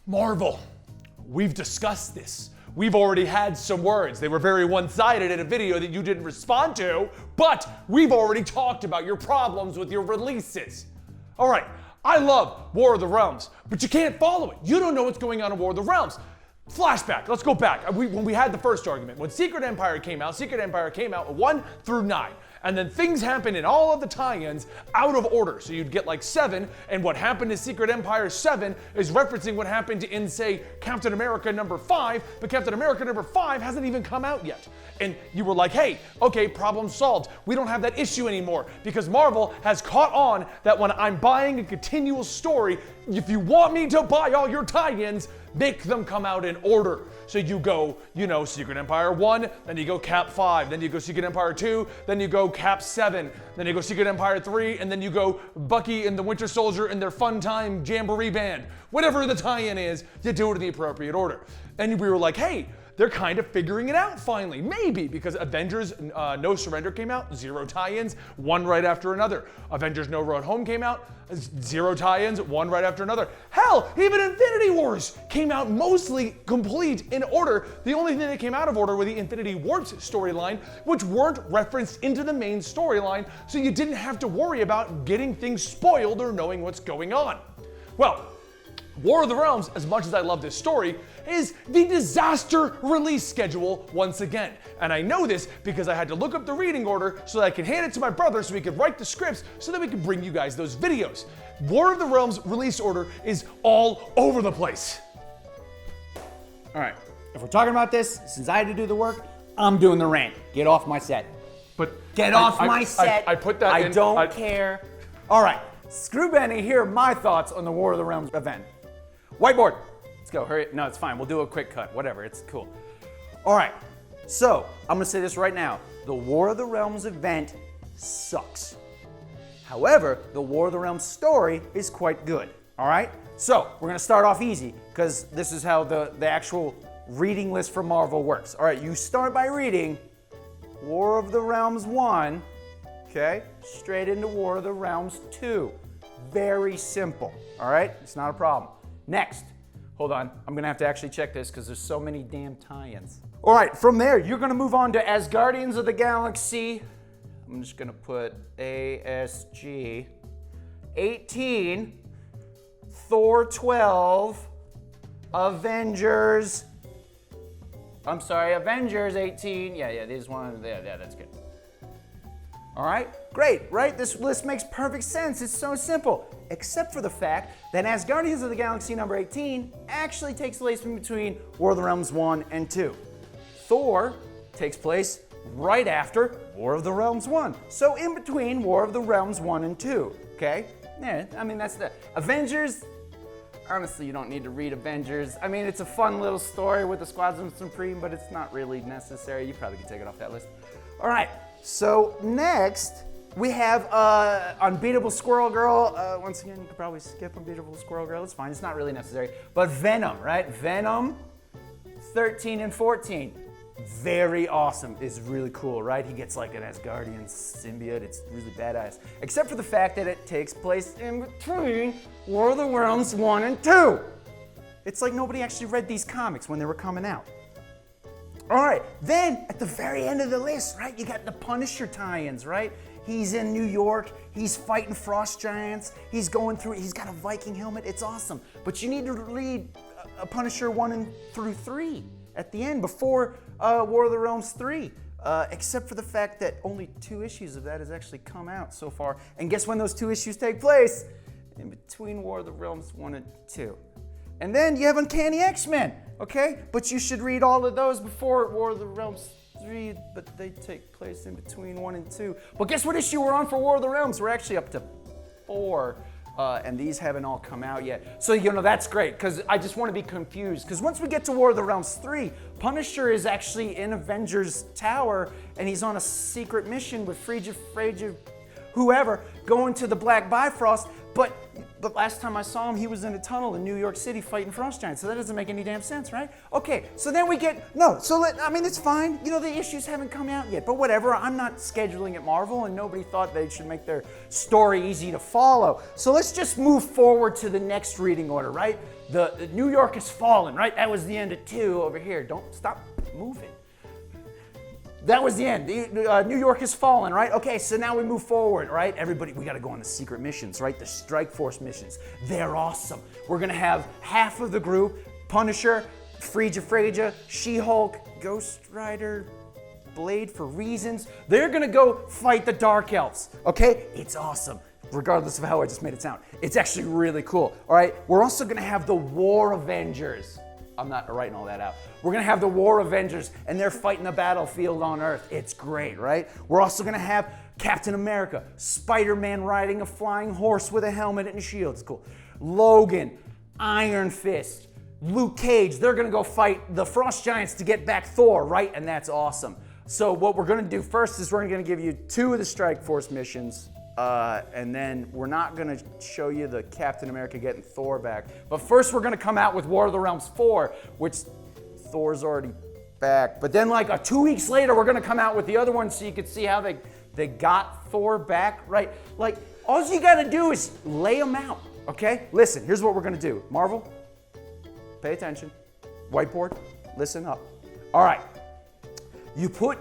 Marvel, we've discussed this. We've already had some words. They were very one-sided in a video that you didn't respond to, but we've already talked about your problems with your releases. All right, I love War of the Realms, but you can't follow it. You don't know what's going on in War of the Realms. Flashback, let's go back. When we had the first argument, when Secret Empire came out 1 through 9. And then things happened in all of the tie-ins out of order. So you'd get like 7, and what happened in Secret Empire 7 is referencing what happened in, say, Captain America number 5, but Captain America number 5 hasn't even come out yet. And you were like, hey, okay, problem solved. We don't have that issue anymore because Marvel has caught on that when I'm buying a continual story, if you want me to buy all your tie-ins, make them come out in order. So you go, Secret Empire 1, then you go Cap 5, then you go Secret Empire 2, then you go Cap 7, then you go Secret Empire 3, and then you go Bucky and the Winter Soldier and their fun time jamboree band. Whatever the tie-in is, you do it in the appropriate order. And we were like, hey, they're kind of figuring it out finally. Maybe, because Avengers No Surrender came out, 0 tie-ins, one right after another. Avengers No Road Home came out, 0 tie-ins, one right after another. Hell, even Infinity Wars came out mostly complete in order. The only thing that came out of order were the Infinity Wars storyline, which weren't referenced into the main storyline, so you didn't have to worry about getting things spoiled or knowing what's going on. Well, War of the Realms, as much as I love this story, is the disaster release schedule once again. And I know this because I had to look up the reading order so that I could hand it to my brother so he could write the scripts so that we could bring you guys those videos. War of the Realms release order is all over the place. All right, if we're talking about this, since I had to do the work, I'm doing the rant. Get off my set. But Get off my set. I put that in. I don't care. All right, Screw Benny, here are my thoughts on the War of the Realms event. Whiteboard. Let's go, hurry. No, it's fine. We'll do a quick cut. Whatever, it's cool. All right, so I'm gonna say this right now. The War of the Realms event sucks. However, the War of the Realms story is quite good, all right? So we're gonna start off easy because this is how the actual reading list for Marvel works. All right, you start by reading War of the Realms 1, okay? Straight into War of the Realms 2. Very simple, all right? It's not a problem. Next, hold on, I'm gonna have to actually check this because there's so many damn tie-ins. All right, from there, you're gonna move on to Asgardians of the Galaxy. I'm just gonna put ASG 18, Thor 12, Avengers 18. Yeah, these ones, yeah, that's good. All right, great, right? This list makes perfect sense. It's so simple, except for the fact that Asgardians of the Galaxy number 18 actually takes place in between War of the Realms 1 and 2. Thor takes place right after War of the Realms 1. So in between War of the Realms 1 and 2, okay? Yeah, I mean, that's the Avengers. Honestly, you don't need to read Avengers. I mean, it's a fun little story with the Squadron Supreme, but it's not really necessary. You probably could take it off that list. All right, so next we have Unbeatable Squirrel Girl. Once again, you could probably skip Unbeatable Squirrel Girl. It's fine, it's not really necessary. But Venom, right? Venom 13 and 14. Very awesome. It's really cool, right? He gets like an Asgardian symbiote. It's really badass. Except for the fact that it takes place in between War of the Realms 1 and 2. It's like nobody actually read these comics when they were coming out. All right, then at the very end of the list, right, you got the Punisher tie-ins, right? He's in New York, he's fighting frost giants, he's got a Viking helmet, it's awesome. But you need to read Punisher 1 through 3 at the end before War of the Realms 3. Except for the fact that only 2 issues of that has actually come out so far. And guess when those 2 issues take place? In between War of the Realms 1 and 2. And then you have Uncanny X-Men, okay? But you should read all of those before War of the Realms 3, but they take place in between 1 and 2. But guess what issue we're on for War of the Realms? We're actually up to 4, and these haven't all come out yet. So, that's great, because I just want to be confused. Because once we get to War of the Realms 3, Punisher is actually in Avengers Tower, and he's on a secret mission with Frigga, whoever, going to the Black Bifrost, but But last time I saw him, he was in a tunnel in New York City fighting frost giants, so that doesn't make any damn sense, right? Okay, so then we get, I mean, it's fine. You know, the issues haven't come out yet, but whatever. I'm not scheduling at Marvel, and nobody thought they should make their story easy to follow. So let's just move forward to the next reading order, right? The New York has fallen, right? That was the end of 2 over here. Don't stop moving. That was the end. New York has fallen, right? Okay, so now we move forward, right? Everybody, we gotta go on the secret missions, right? The Strike Force missions. They're awesome. We're gonna have half of the group, Punisher, Frasier, She-Hulk, Ghost Rider, Blade for reasons. They're gonna go fight the Dark Elves, okay? It's awesome, regardless of how I just made it sound. It's actually really cool, all right? We're also gonna have the War Avengers. I'm not writing all that out. We're gonna have the War Avengers, and they're fighting the battlefield on Earth. It's great, right? We're also gonna have Captain America, Spider-Man riding a flying horse with a helmet and shield. It's cool. Logan, Iron Fist, Luke Cage, they're gonna go fight the Frost Giants to get back Thor, right? And that's awesome. So what we're gonna do first is we're gonna give you 2 of the Strike Force missions, and then we're not gonna show you the Captain America getting Thor back. But first we're gonna come out with War of the Realms 4, which Thor's already back. But then like 2 weeks later, we're gonna come out with the other one so you can see how they got Thor back, right? Like, all you gotta do is lay them out, okay? Listen, here's what we're gonna do. Marvel, pay attention. Whiteboard, listen up. All right, you put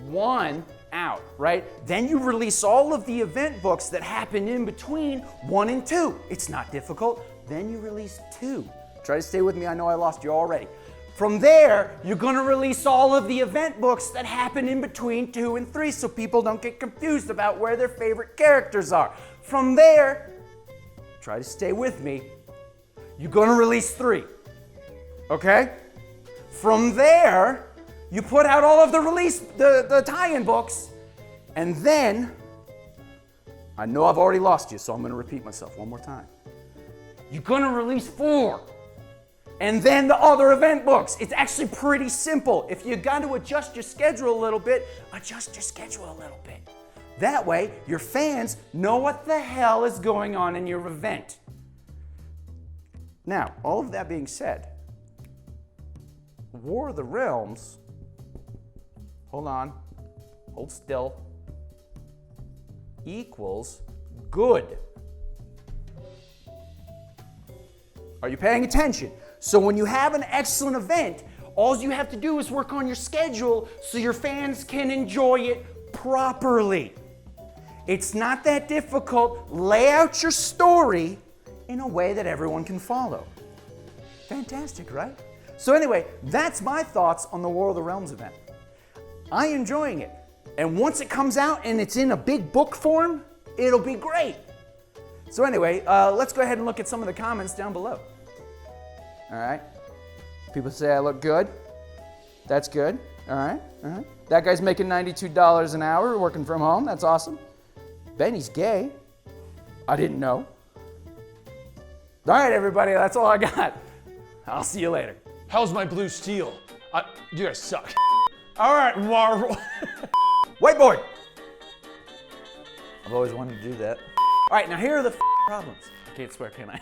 1 out, right? Then you release all of the event books that happen in between 1 and 2. It's not difficult. Then you release 2. Try to stay with me. I know I lost you already. From there, you're gonna release all of the event books that happen in between 2 and 3 so people don't get confused about where their favorite characters are. From there, try to stay with me, you're gonna release 3, okay? From there, you put out all of the tie-in books, and then, I know I've already lost you, so I'm gonna repeat myself one more time. You're gonna release 4, and then the other event books. It's actually pretty simple. If you got to adjust your schedule a little bit, adjust your schedule a little bit. That way, your fans know what the hell is going on in your event. Now, all of that being said, War of the Realms, hold on, hold still, equals good. Are you paying attention? So when you have an excellent event, all you have to do is work on your schedule so your fans can enjoy it properly. It's not that difficult. Lay out your story in a way that everyone can follow. Fantastic, right? So anyway, that's my thoughts on the War of the Realms event. I'm enjoying it. And once it comes out and it's in a big book form, it'll be great. So anyway, let's go ahead and look at some of the comments down below. All right. People say I look good. That's good. All right. All right. That guy's making $92 an hour working from home. That's awesome. Benny's gay. I didn't know. All right, everybody. That's all I got. I'll see you later. How's my blue steel? You guys suck. All right, Marvel. Whiteboard. I've always wanted to do that. All right, now here are the problems. I can't swear, can I?